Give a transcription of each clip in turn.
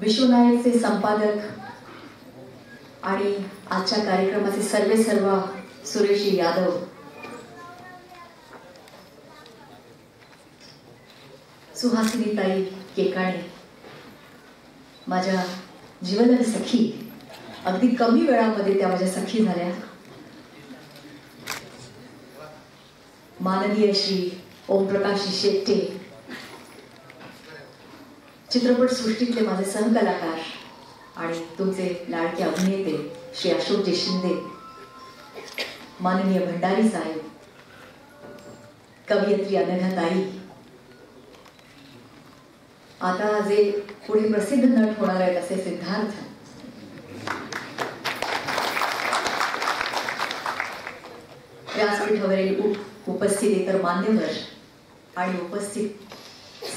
विश्वनायकचे संपादक आणि आजच्या कार्यक्रमाचे सर्वेसर्वा सुरेश यादव, सुहासिनीताई केकाणे, माझ्या जीवलग सखी, अगदी कमी वेळामध्ये त्या माझ्या सखी झाल्या, माननीय श्री ओमप्रकाश शेट्टे, चित्रपट सृष्टीतले माझे सहकलाकार आणि तुमचे लाडके अभिनेते श्री अशोकजी शिंदे, माननीय भंडारी साहेब, कवयित्री अनघाताई, आता जे पुढे प्रसिद्ध नट होणार आहेत असे सिद्धार्थ, व्यासपीठावरील उपस्थित इतर मान्यवर आणि उपस्थित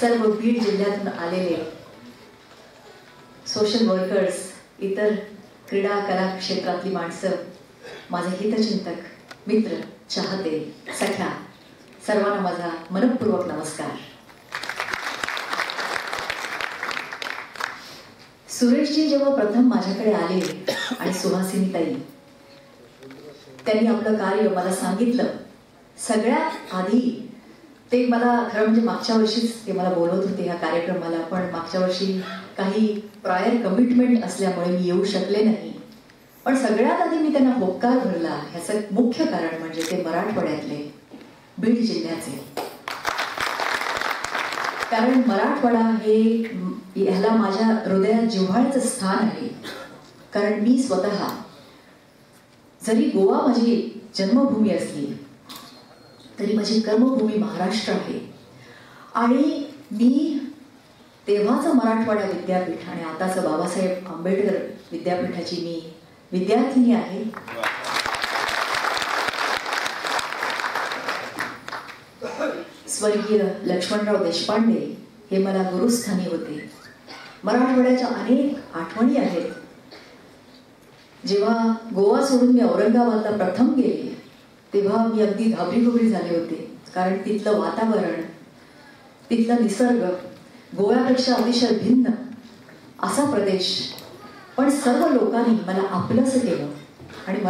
सर्व बीड जिल्ह्यातून आलेले सोशल वर्कर्स, इतर क्रीडा कला क्षेत्रातली माणसं, माझे हितचिंतक, मित्र, चाहते, सख्या, सर्वांना माझा मनपूर्वक नमस्कार. सुरेशजी जेव्हा प्रथम माझ्याकडे आले आणि सुहासिनीताई त्यांनी आपलं कार्य मला सांगितलं, सगळ्यात आधी ते मला खरं म्हणजे मागच्या वर्षीच ते मला बोलवत होते ह्या कार्यक्रमाला, पण मागच्या वर्षी काही प्रायर कमिटमेंट असल्यामुळे मी येऊ शकले नाही. पण सगळ्यात आधी मी त्यांना होकार भरला. ह्याचं मुख्य कारण म्हणजे ते मराठवाड्यातले, बीड जिल्ह्याचे. कारण मराठवाडा हे ह्याला माझ्या हृदयात जिव्हाळ्याचं स्थान आहे. कारण मी स्वतः, जरी गोवा माझी जन्मभूमी असली तरी माझी कर्मभूमी महाराष्ट्र आहे. आणि मी तेव्हाचं मराठवाडा विद्यापीठ आणि आताचं बाबासाहेब आंबेडकर विद्यापीठाची मी विद्यार्थिनी आहे. स्वर्गीय लक्ष्मणराव देशपांडे हे मला गुरुस्थानी होते. मराठवाड्याच्या अनेक आठवणी आहेत. जेव्हा गोवा सोडून मी औरंगाबादला प्रथम गेले तेव्हा मी अगदी घाबरीघुबरी झाले होते. कारण तिथलं वातावरण, तिथला निसर्ग गोव्यापेक्षा अतिशय भिन्न असा प्रदेश, पण सर्व लोकांनी मला आपलंसं केलं आणि